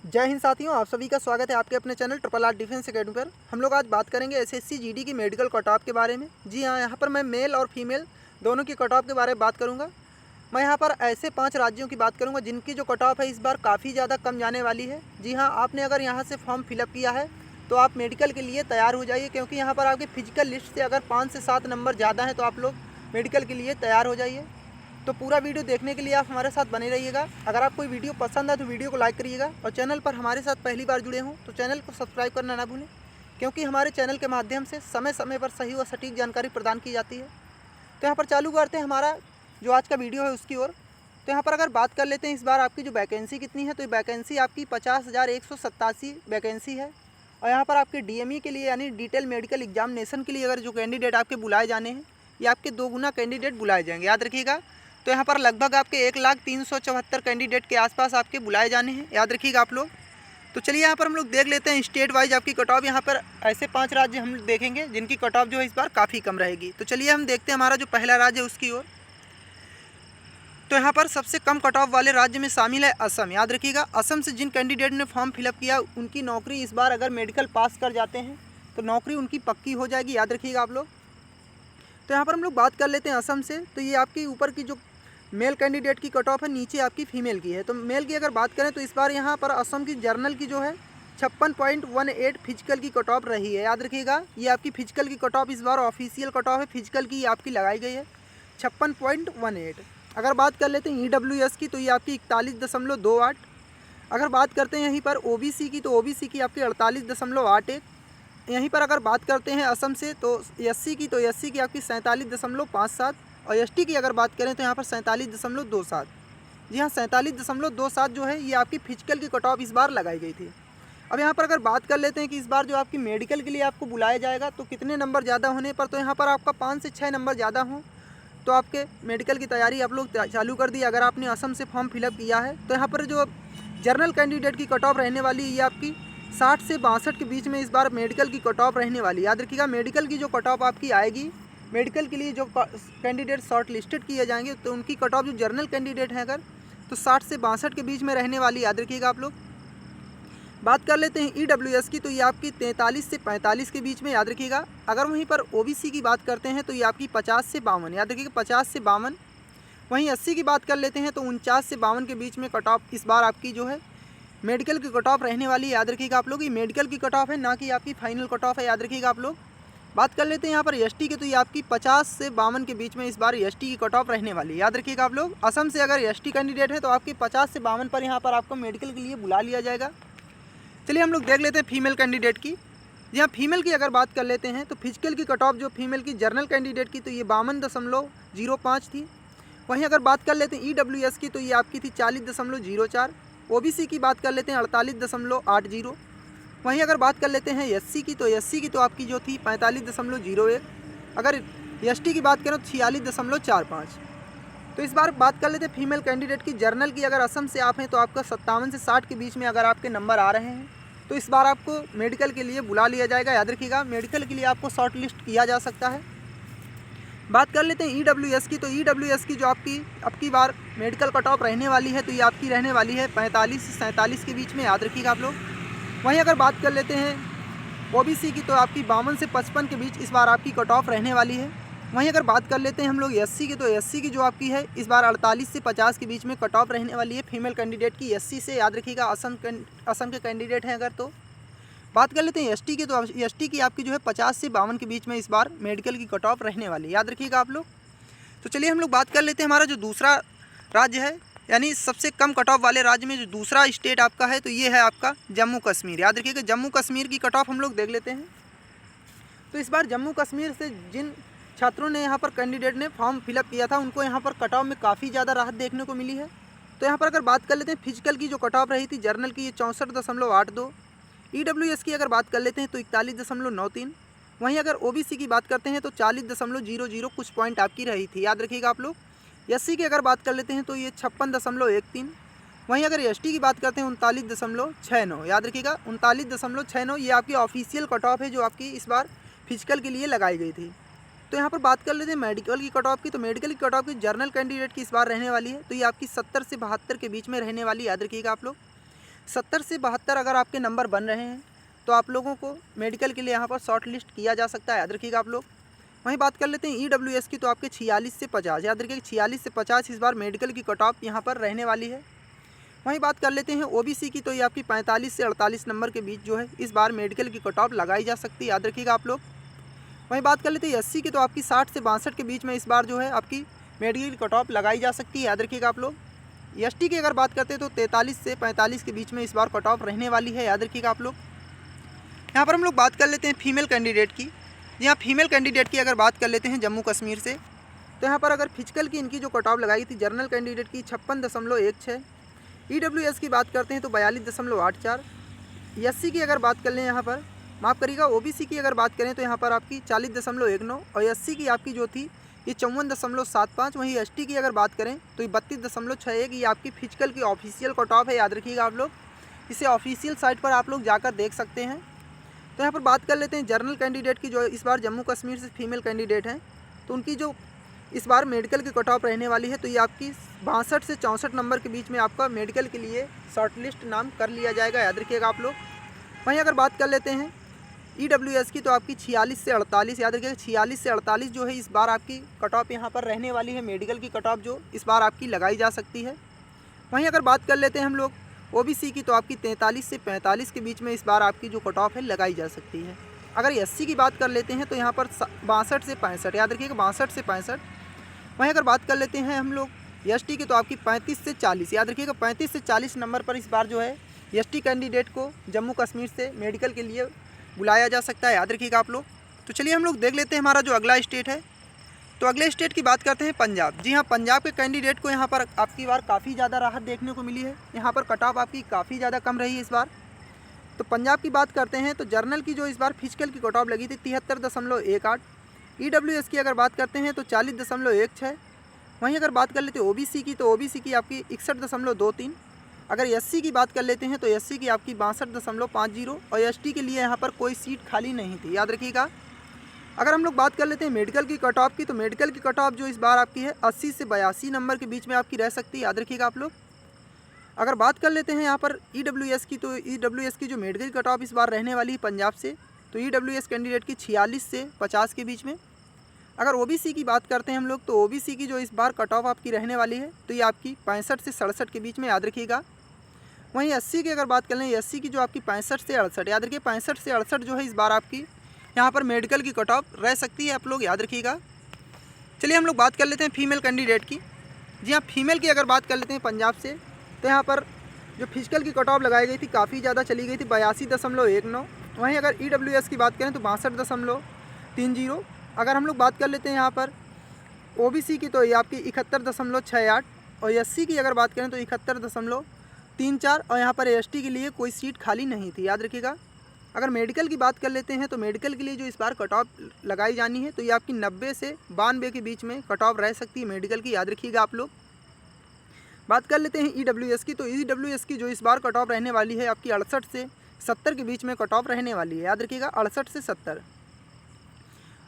जय हिंद साथियों, आप सभी का स्वागत है आपके अपने channel triple R defence academy पर। हम लोग आज बात करेंगे एसएससी जीडी की मेडिकल कट ऑफ के बारे में। जी हाँ, यहाँ पर मैं मेल और फीमेल दोनों की कट ऑफ के बारे में बात करूँगा। मैं यहाँ पर ऐसे 5 राज्यों की बात करूँगा जिनकी जो कट ऑफ है इस बार काफ़ी ज़्यादा कम जाने वाली है। जी हाँ, आपने अगर यहाँ से फॉर्म फिलअप किया है तो आप मेडिकल के लिए तैयार हो जाइए, क्योंकि यहाँ पर आपके फिजिकल लिस्ट से अगर 5 से 7 नंबर ज़्यादा हैं तो आप लोग मेडिकल के लिए तैयार हो जाइए। तो पूरा वीडियो देखने के लिए आप हमारे साथ बने रहिएगा। अगर आपको वीडियो पसंद है तो वीडियो को लाइक करिएगा, और चैनल पर हमारे साथ पहली बार जुड़े हों तो चैनल को सब्सक्राइब करना ना भूलें, क्योंकि हमारे चैनल के माध्यम से समय समय पर सही व सटीक जानकारी प्रदान की जाती है। तो यहाँ पर चालू करते हैं हमारा जो आज का वीडियो है उसकी ओर। तो यहाँ पर अगर बात कर लेते हैं इस बार आपकी जो वैकेंसी कितनी है, तो वैकेंसी आपकी 50,187 वैकेंसी है। और यहाँ पर आपके डीएमई के लिए यानी डिटेल मेडिकल एग्जामिनेशन के लिए अगर जो कैंडिडेट आपके बुलाए जाने हैं, ये आपके 2 गुना कैंडिडेट बुलाए जाएंगे, याद रखिएगा। तो यहाँ पर लगभग आपके 1,03,74 कैंडिडेट के आसपास आपके बुलाए जाने हैं, याद रखिएगा आप लोग। तो चलिए यहाँ पर हम लोग देख लेते हैं स्टेट वाइज आपकी कट ऑफ। यहाँ पर ऐसे 5 राज्य हम देखेंगे जिनकी कट ऑफ जो है इस बार काफ़ी कम रहेगी। तो चलिए हम देखते हैं हमारा जो पहला राज्य है उसकी ओर। तो यहाँ पर सबसे कम कट ऑफ वाले राज्य में शामिल है असम, याद रखिएगा। असम से जिन कैंडिडेट ने फॉर्म फिलअप किया उनकी नौकरी इस बार अगर मेडिकल पास कर जाते हैं तो नौकरी उनकी पक्की हो जाएगी, याद रखिएगा आप लोग। तो यहाँ पर हम लोग बात कर लेते हैं असम से। तो ये आपकी ऊपर की जो मेल कैंडिडेट की कट ऑफ है, नीचे आपकी फीमेल की है। तो मेल की अगर बात करें तो इस बार यहाँ पर असम की जर्नल की जो है 56.18 फिजिकल की कट ऑफ रही है, याद रखिएगा। ये आपकी फिजिकल की कट ऑफ इस बार ऑफिशियल कट ऑफ है, फिजिकल की आपकी लगाई गई है 56.18। अगर बात कर लेते हैं EWS की तो ये आपकी 41.28। अगर बात करते हैं यहीं पर OBC की तो OBC की आपकी 48.81। यहीं पर अगर बात करते हैं असम से तो SC की, तो SC की आपकी 47.57। और ST की अगर बात करें तो यहाँ पर 47.27। जी हाँ, 47.27 जो है ये आपकी फिजिकल की कट ऑफ इस बार लगाई गई थी। अब यहाँ पर अगर बात कर लेते हैं कि इस बार जो आपकी मेडिकल के लिए आपको बुलाया जाएगा तो कितने नंबर ज़्यादा होने पर, तो यहाँ पर आपका 5 से 6 नंबर ज़्यादा हों तो आपके मेडिकल की तैयारी आप लोग चालू कर दी। अगर आपने असम से फॉर्म फिलअप किया है तो यहाँ पर जो जर्नल कैंडिडेट की कट ऑफ रहने वाली है ये आपकी 60 से 62 के बीच में इस बार मेडिकल की कट ऑफ रहने वाली है, याद रखिएगा। मेडिकल की जो कट ऑफ आपकी आएगी, मेडिकल के लिए जो कैंडिडेट शॉर्ट लिस्टेड किए जाएंगे तो उनकी कट ऑफ जो जर्नल कैंडिडेट हैं अगर तो 60 से 62 के बीच में रहने वाली, याद रखिएगा आप लोग। बात कर लेते हैं EWS की तो ये आपकी 43 से 45 के बीच में, याद रखिएगा। अगर वहीं पर OBC की बात करते हैं तो ये आपकी 50 से 52, याद रखिएगा, 50 से 52। वहीं SC की बात कर लेते हैं तो 49 से 52 के बीच में कट ऑफ इस बार आपकी जो है मेडिकल की कट ऑफ रहने वाली है, याद रखिएगा आप लोग। ये मेडिकल की कट ऑफ है, ना कि आपकी फाइनल कट ऑफ है, याद रखिएगा आप लोग। बात कर लेते हैं यहाँ पर ST की तो ये आपकी 50 से 52 के बीच में इस बार ST की कट ऑफ रहने वाली है, याद रखिएगा आप लोग। असम से अगर ST कैंडिडेट है तो आपकी 50 से 52 पर यहाँ पर आपको मेडिकल के लिए बुला लिया जाएगा। चलिए हम लोग देख लेते हैं फीमेल कैंडिडेट की। जी हाँ, फीमेल की अगर बात कर लेते हैं तो फिजिकल की कट ऑफ जो फीमेल की जर्नल कैंडिडेट की तो ये 52.05 थी। वहीं अगर बात कर लेते हैं EWS की तो ये आपकी थी 40.04। OBC की बात कर लेते हैं 48.80। वहीं अगर बात कर लेते हैं SC की तो SC की तो आपकी जो थी 45.01। अगर ST की बात करें तो 46.45। तो इस बार बात कर लेते हैं फीमेल कैंडिडेट की जर्नल की। अगर असम से आप हैं तो आपका 57 से 60 के बीच में अगर आपके नंबर आ रहे हैं तो इस बार आपको मेडिकल के लिए बुला लिया जाएगा, याद रखिएगा। मेडिकल के लिए आपको शॉर्ट लिस्ट किया जा सकता है। बात कर लेते हैं EWS की तो EWS की जो आपकी अब की बार मेडिकल कट ऑफ रहने वाली है तो ये आपकी रहने वाली है 45 से 47 के बीच में, याद रखिएगा आप लोग। वहीं अगर बात कर लेते हैं OBC की तो आपकी 52 से 55 के बीच इस बार आपकी कट ऑफ रहने वाली है। वहीं अगर बात कर लेते हैं हम लोग SC की तो SC की जो आपकी है इस बार 48 से 50 के बीच में कट ऑफ रहने वाली है फीमेल कैंडिडेट की SC से, याद रखिएगा। असम के कैंडिडेट हैं अगर तो बात कर लेते हैं ST की तो ST की आपकी जो है 50 से 52 के बीच में इस बार मेडिकल की कट ऑफ रहने वाली है, याद रखिएगा आप लोग। तो चलिए हम लोग बात कर लेते हैं हमारा जो दूसरा राज्य है, यानी सबसे कम कट ऑफ वाले राज्य में जो दूसरा स्टेट आपका है तो ये है आपका जम्मू कश्मीर, याद रखिएगा। जम्मू कश्मीर की कट ऑफ हम लोग देख लेते हैं। तो इस बार जम्मू कश्मीर से जिन छात्रों ने यहाँ पर कैंडिडेट ने फॉर्म फिलअप किया था उनको यहाँ पर कट ऑफ में काफ़ी ज़्यादा राहत देखने को मिली है। तो यहाँ पर अगर बात कर लेते हैं फिजिकल की जो कट ऑफ रही थी जर्नल की ये 64.82। EWS की अगर बात कर लेते हैं तो 41.93। वहीं अगर OBC की बात करते हैं तो 40.00 कुछ पॉइंट आपकी रही थी, याद रखिएगा आप लोग। SC की अगर बात कर लेते हैं तो ये 56.13। वहीं अगर ST की बात करते हैं 39.69, याद रखिएगा 39.69 ये आपकी ऑफिशियल कट ऑफ है जो आपकी इस बार फिजिकल के लिए लगाई गई थी। तो यहाँ पर बात कर लेते हैं मेडिकल की कट ऑफ की। तो मेडिकल की कट ऑफ की जर्नल कैंडिडेट की इस बार रहने वाली है तो ये आपकी 70 से 72 के बीच में रहने वाली, याद रखिएगा आप लोग। 70 से 72 अगर आपके नंबर बन रहे हैं तो आप लोगों को मेडिकल के लिए यहाँ पर शॉर्ट लिस्ट किया जा सकता है, याद रखिएगा आप लोग। वहीं बात कर लेते हैं EWS की, तो आपके 46 से 50, याद रखिएगा 46 से 50 इस बार मेडिकल की कट ऑफ यहाँ पर रहने वाली है। वहीं बात कर लेते हैं OBC की, तो ये आपकी 45 से 48 नंबर के बीच जो है इस बार मेडिकल की कट ऑफ लगाई जा सकती है, याद रखिएगा आप लोग। वहीं बात कर लेते हैं SC की, तो आपकी 60 से 62 के बीच में इस बार जो है आपकी मेडिकल की कट ऑफ लगाई जा सकती है, याद रखिएगा आप लोग। ST की अगर बात करते हैं तो 43 से 45 के बीच में इस बार कट ऑफ रहने वाली है, याद रखिएगा आप लोग। यहाँ पर हम लोग बात कर लेते हैं फीमेल कैंडिडेट की। जी हाँ, फीमेल कैंडिडेट की अगर बात कर लेते हैं जम्मू कश्मीर से, तो यहाँ पर अगर फिजिकल की इनकी जो कट ऑफ लगाई थी जनरल कैंडिडेट की 56.16, EWS की बात करते हैं तो 42.84, SC की अगर बात कर लें यहाँ पर, माफ़ करिएगा, OBC की अगर बात करें तो यहाँ पर आपकी 40.19 और SC की आपकी जो थी ये 54.75। वहीं ST की अगर बात करें तो ये 32.61, ये आपकी फिजिकल की ऑफिशियल कट ऑफ है, याद रखिएगा आप लोग। इसे ऑफिशियल साइट पर आप लोग जाकर देख सकते हैं। तो यहाँ पर बात कर लेते हैं जनरल कैंडिडेट की, जो इस बार जम्मू कश्मीर से फीमेल कैंडिडेट हैं, तो उनकी जो इस बार मेडिकल की कट ऑफ रहने वाली है, तो ये आपकी 62 से 64 नंबर के बीच में आपका मेडिकल के लिए शॉर्ट लिस्ट नाम कर लिया जाएगा, याद रखिएगा आप लोग। वहीं अगर बात कर लेते हैं EWS की, तो आपकी 46 से 48, याद रखिएगा 46 से 48 जो है इस बार आपकी कट ऑफ यहाँ पर रहने वाली है, मेडिकल की कट ऑफ जो इस बार आपकी लगाई जा सकती है। वहीं अगर बात कर लेते हैं हम लोग OBC की, तो आपकी 43 से 45 के बीच में इस बार आपकी जो कट ऑफ है लगाई जा सकती है। अगर SC की बात कर लेते हैं तो यहाँ पर 62 से 65, याद रखिएगा 62 से 65। वहीं अगर बात कर लेते हैं हम लोग ST की, तो आपकी 35 से 40, याद रखिएगा 35 से 40 नंबर पर इस बार जो है ST कैंडिडेट को जम्मू कश्मीर से मेडिकल के लिए बुलाया जा सकता है, याद रखिएगा आप लोग। तो चलिए हम लोग देख लेते हैं हमारा जो अगला स्टेट है। तो अगले स्टेट की बात करते हैं पंजाब। जी हाँ, पंजाब के कैंडिडेट को यहाँ पर आपकी बार काफ़ी ज़्यादा राहत देखने को मिली है। यहाँ पर कट ऑफ आपकी काफ़ी ज़्यादा कम रही है इस बार। तो पंजाब की बात करते हैं तो जर्नल की जो इस बार फिजिकल की कट ऑफ लगी थी 73.18, EWS की अगर बात करते हैं तो 40.16। वहीं अगर बात कर लेते हैं OBC की, तो OBC की आपकी 61.23। अगर SC की बात कर लेते हैं तो SC की आपकी 62.50 और ST के लिए यहाँ पर कोई सीट खाली नहीं थी, याद रखिएगा। अगर हम लोग बात कर लेते हैं मेडिकल की कट ऑफ की, तो मेडिकल की कट ऑफ जो इस बार आपकी है 80 से 82 नंबर के बीच में आपकी रह सकती है, याद रखिएगा आप लोग। अगर बात कर लेते हैं यहाँ पर EWS की, तो EWS की जो मेडिकल कट ऑफ इस बार रहने वाली है पंजाब से, तो EWS कैंडिडेट की 46 से 50 के बीच में। अगर OBC की बात करते हैं हम लोग, तो OBC की जो इस बार कट ऑफ आपकी रहने वाली है तो ये आपकी 65 से 67 के बीच में, याद रखिएगा। वहीं SC की अगर बात कर लें, SC की जो आपकी 65 से 68, याद रखिए 65 से 68 जो है इस बार आपकी यहाँ पर मेडिकल की कट ऑफ रह सकती है, आप लोग याद रखिएगा। चलिए हम लोग बात कर लेते हैं फीमेल कैंडिडेट की। जी हाँ, फीमेल की अगर बात कर लेते हैं पंजाब से, तो यहाँ पर जो फिजिकल की कट ऑफ लगाई गई थी काफ़ी ज़्यादा चली गई थी, 82.19। वहीं अगर EWS की बात करें तो 62.30। अगर हम लोग बात कर लेते हैं यहाँ पर OBC की, तो ये आपकी 71.68 और SC की अगर बात करें तो 71.34 और यहाँ पर ST के लिए कोई सीट खाली नहीं थी, याद रखिएगा। अगर मेडिकल की बात कर लेते हैं तो मेडिकल के लिए जो इस बार कट ऑफ लगाई जानी है तो ये आपकी 90 से 92 के बीच में कट ऑफ रह सकती है मेडिकल की, याद रखिएगा आप लोग। बात कर लेते हैं EWS की, तो EWS की जो इस बार कट ऑफ रहने वाली है आपकी 68 से 70 के बीच में कट ऑफ रहने वाली है, याद रखिएगा 68 से 70।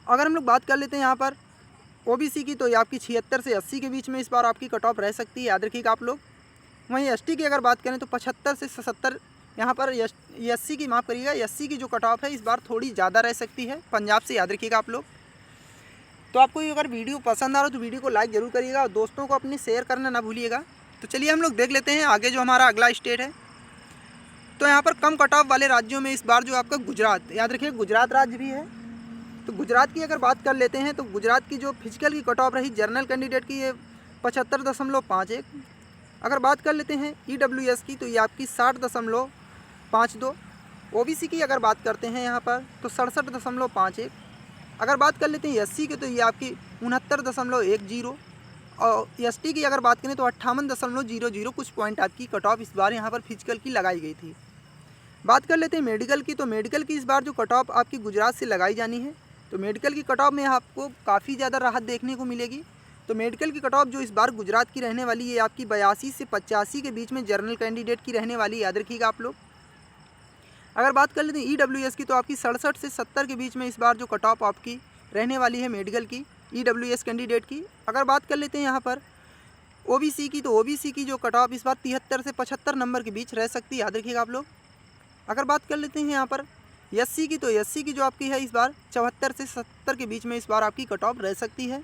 अगर हम लोग बात कर लेते हैं यहाँ पर OBC की, तो ये आपकी 76 से 80 के बीच में इस बार आपकी कट ऑफ रह सकती है, याद रखिएगा आप लोग। वहीं ST की अगर बात करें तो 75 से 70 यहाँ पर SC की, माफ़ करिएगा, SC की जो कट ऑफ है इस बार थोड़ी ज़्यादा रह सकती है पंजाब से, याद रखिएगा आप लोग। तो आपको अगर वीडियो पसंद आ रहा हो तो वीडियो को लाइक ज़रूर करिएगा और दोस्तों को अपने शेयर करना ना भूलिएगा। तो चलिए हम लोग देख लेते हैं आगे जो हमारा अगला स्टेट है। तो यहाँ पर कम कट ऑफ वाले राज्यों में इस बार जो आपका गुजरात, याद रखिए गुजरात राज्य भी है। तो गुजरात की अगर बात कर लेते हैं तो गुजरात की जो फिजिकल की कट ऑफ रही जनरल कैंडिडेट की ये 75.51। अगर बात कर लेते हैं EWS की, तो ये आपकी 60.52। OBC की अगर बात करते हैं यहाँ पर तो 67.51। अगर बात कर लेते हैं SC की, तो ये आपकी 69.10 और ST की अगर बात करें तो 58.00, कुछ पॉइंट आपकी कट ऑफ इस बार यहाँ पर फिजिकल की लगाई गई थी। बात कर लेते हैं मेडिकल की, तो मेडिकल की इस बार जो कट ऑफ आपकी गुजरात से लगाई जानी है, तो मेडिकल की कट ऑफ में आपको काफ़ी ज़्यादा राहत देखने को मिलेगी। तो मेडिकल की कट ऑफ जो इस बार गुजरात की रहने वाली है आपकी 82 से 85 के बीच में जनरल कैंडिडेट की रहने वाली है, याद रखिएगा आप लोग। अगर बात कर लेते हैं EWS की, तो आपकी 67 से 70 के बीच में इस बार जो कट ऑफ आपकी रहने वाली है मेडिकल की EWS कैंडिडेट की। अगर बात कर लेते हैं यहाँ पर ओबीसी की, तो ओबीसी की जो कट ऑफ इस बार 73 से 75 नंबर के बीच रह सकती है, याद रखिएगा आप लोग। अगर बात कर लेते हैं यहाँ पर एससी की, तो एससी की जो आपकी है इस बार 74 से 70 के बीच में इस बार आपकी कट ऑफ रह सकती है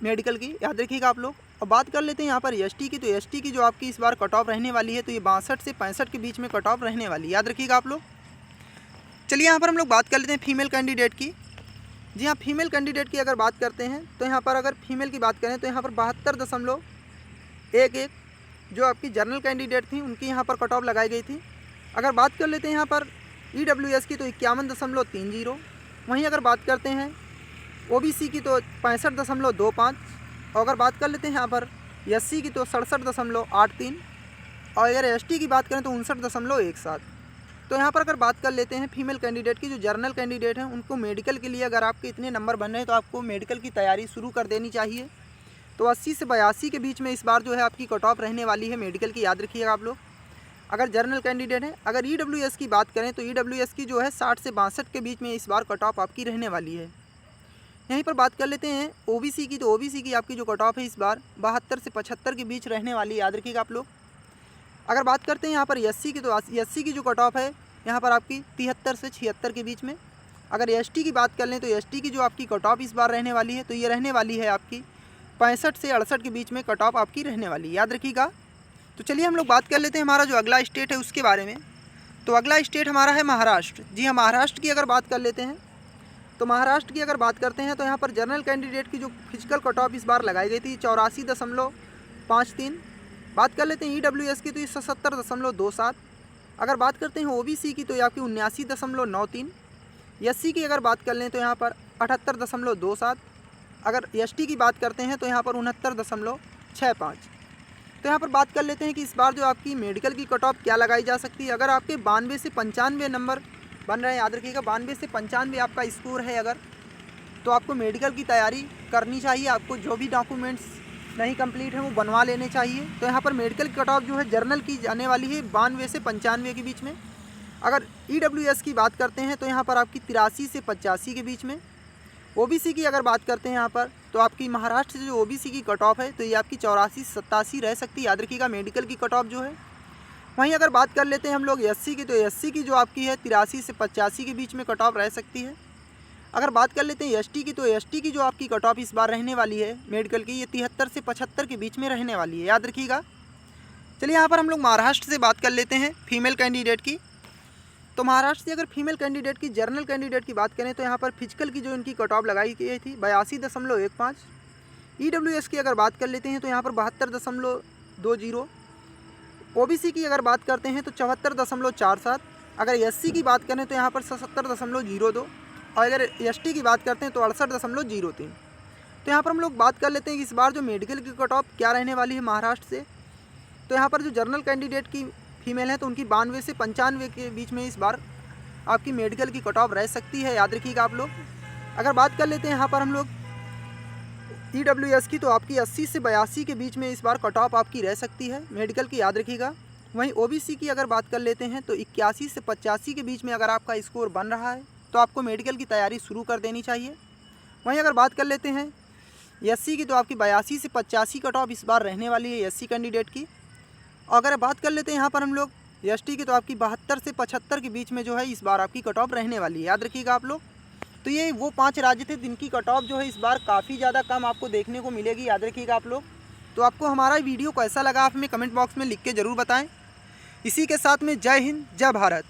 मेडिकल की, याद रखिएगा आप लोग। और बात कर लेते हैं यहाँ पर एसटी की, तो एसटी की जो आपकी इस बार कट ऑफ रहने वाली है, तो ये 62 से 65 के बीच में कट ऑफ रहने वाली है, याद रखिएगा आप लोग। चलिए यहाँ पर हम लोग बात कर लेते हैं फीमेल कैंडिडेट की। जी हाँ, फीमेल कैंडिडेट की अगर बात करते हैं तो यहाँ पर अगर फीमेल की बात करें तो यहाँ पर 72.11 जो आपकी जनरल कैंडिडेट थी उनकी यहाँ पर कट ऑफ लगाई गई थी। अगर बात कर लेते हैं यहाँ पर ईडब्ल्यूएस की, तो 51.30। वहीं अगर बात करते हैं ओबीसी की, तो 65.25। और अगर बात कर लेते हैं यहाँ पर एससी की, तो 67.83। और अगर एसटी की बात करें तो 59.17। तो यहाँ पर अगर बात कर लेते हैं फीमेल कैंडिडेट की, जो जर्नल कैंडिडेट हैं उनको मेडिकल के लिए अगर आपके इतने नंबर बन रहे हैं तो आपको मेडिकल की तैयारी शुरू कर देनी चाहिए। तो 80 से 82 के बीच में इस बार जो है आपकी कट ऑफ रहने वाली है मेडिकल की, याद रखिएगा आप लोग, अगर जर्नल कैंडिडेट हैं। अगर ईडब्ल्यूएस की बात करें तो ईडब्ल्यूएस की जो है 60 से 62 के बीच में इस बार कट ऑफ आपकी रहने वाली है। यहीं पर बात कर लेते हैं ओबीसी की, तो ओबीसी की आपकी जो कट ऑफ है इस बार 72 से 75 के बीच रहने वाली है, याद रखिएगा आप लोग। अगर बात करते हैं यहाँ पर एससी की, तो एससी की जो कट ऑफ है यहाँ पर आपकी 73 से 76 के बीच में। अगर एसटी की बात कर लें तो एसटी की जो आपकी कट ऑफ इस बार रहने वाली है, तो ये रहने वाली है आपकी 65 से 68 के बीच में कट ऑफ आपकी रहने वाली है, याद रखिएगा। तो चलिए हम लोग बात कर लेते हैं हमारा जो अगला स्टेट है उसके बारे में। तो अगला स्टेट हमारा है महाराष्ट्र। जी हाँ, महाराष्ट्र की अगर बात कर लेते हैं तो महाराष्ट्र की अगर बात करते हैं तो यहाँ पर जनरल कैंडिडेट की जो फिजिकल कट ऑफ इस बार लगाई गई थी 84.53। बात कर लेते हैं ईडब्ल्यूएस की, तो ये 77.27। अगर बात करते हैं ओबीसी की, तो ये आपकी 79.93। एससी की अगर बात कर लें तो यहाँ पर 78.27। अगर एसटी की बात करते हैं तो यहाँ पर 69.65। तो यहाँ पर बात कर लेते हैं कि इस बार जो आपकी मेडिकल की कट ऑफ क्या लगाई जा सकती है। अगर आपके 92 से 95 नंबर बन रहे हैं, याद रखिएगा 92 से 95 आपका स्कोर है अगर, तो आपको मेडिकल की तैयारी करनी चाहिए। आपको जो भी डॉक्यूमेंट्स नहीं कंप्लीट है वो बनवा लेने चाहिए। तो यहाँ पर मेडिकल की कट ऑफ जो है जर्नल की जाने वाली है 92 से 95 के बीच में। अगर ईडब्ल्यूएस की बात करते हैं तो यहाँ पर आपकी 83 से 85 के बीच में। ओबीसी की अगर बात करते हैं यहाँ पर, तो आपकी महाराष्ट्र से जो ओबीसी की कट ऑफ है तो ये आपकी 84 से 87 रह सकती है, याद रखिएगा मेडिकल की कट ऑफ जो है। वहीं अगर बात कर लेते हैं हम लोग एससी की, तो एससी की जो आपकी है 83 से 85 के बीच में कट ऑफ रह सकती है। अगर बात कर लेते हैं एसटी की, तो एसटी की जो आपकी कट ऑफ इस बार रहने वाली है मेडिकल की, ये 73 से 75 के बीच में रहने वाली है, याद रखिएगा। चलिए यहाँ पर हम लोग महाराष्ट्र से बात कर लेते हैं फीमेल कैंडिडेट की। तो महाराष्ट्र से अगर फीमेल कैंडिडेट की जर्नल कैंडिडेट की बात करें तो यहाँ पर फिजिकल की जो इनकी कट ऑफ लगाई गई थी 82.15। ईडब्ल्यूएस की अगर बात कर लेते हैं तो यहाँ पर 72.20। ओबीसी की अगर बात करते हैं तो 74.47। अगर एससी की बात करें तो यहाँ पर 77.02। और अगर एसटी की बात करते हैं तो 68.03। तो यहाँ पर हम लोग बात कर लेते हैं कि इस बार जो मेडिकल की कट ऑफ क्या रहने वाली है महाराष्ट्र से। तो यहाँ पर जो जर्नल कैंडिडेट की फीमेल है तो उनकी 92 से 95 के बीच में इस बार आपकी मेडिकल की कट ऑफ रह सकती है, याद रखिएगा आप लोग। अगर बात कर लेते हैं यहाँ पर हम लोग ईडब्ल्यूएस की, तो आपकी 80 से 82 के बीच में इस बार कट ऑफ आपकी रह सकती है मेडिकल की, याद रखिएगा। वहीं ओबीसी की अगर बात कर लेते हैं तो 81 से 85 के बीच में अगर आपका स्कोर बन रहा है तो आपको मेडिकल की तैयारी शुरू कर देनी चाहिए। वहीं अगर बात कर लेते हैं एससी की, तो आपकी 82 से 85 कट ऑफ इस बार रहने वाली है एससी कैंडिडेट की। और अगर बात कर लेते हैं यहाँ पर हम लोग एसटी की, तो आपकी 72 से 75 के बीच में जो है इस बार आपकी कट ऑफ रहने वाली है, याद रखिएगा आप लोग। तो ये वो 5 राज्य थे जिनकी कट ऑफ जो है इस बार काफ़ी ज़्यादा कम आपको देखने को मिलेगी, याद रखिएगा आप लोग। तो आपको हमारा वीडियो कैसा लगा आप हमें कमेंट बॉक्स में लिख के ज़रूर बताएं। इसी के साथ में जय हिंद, जय भारत।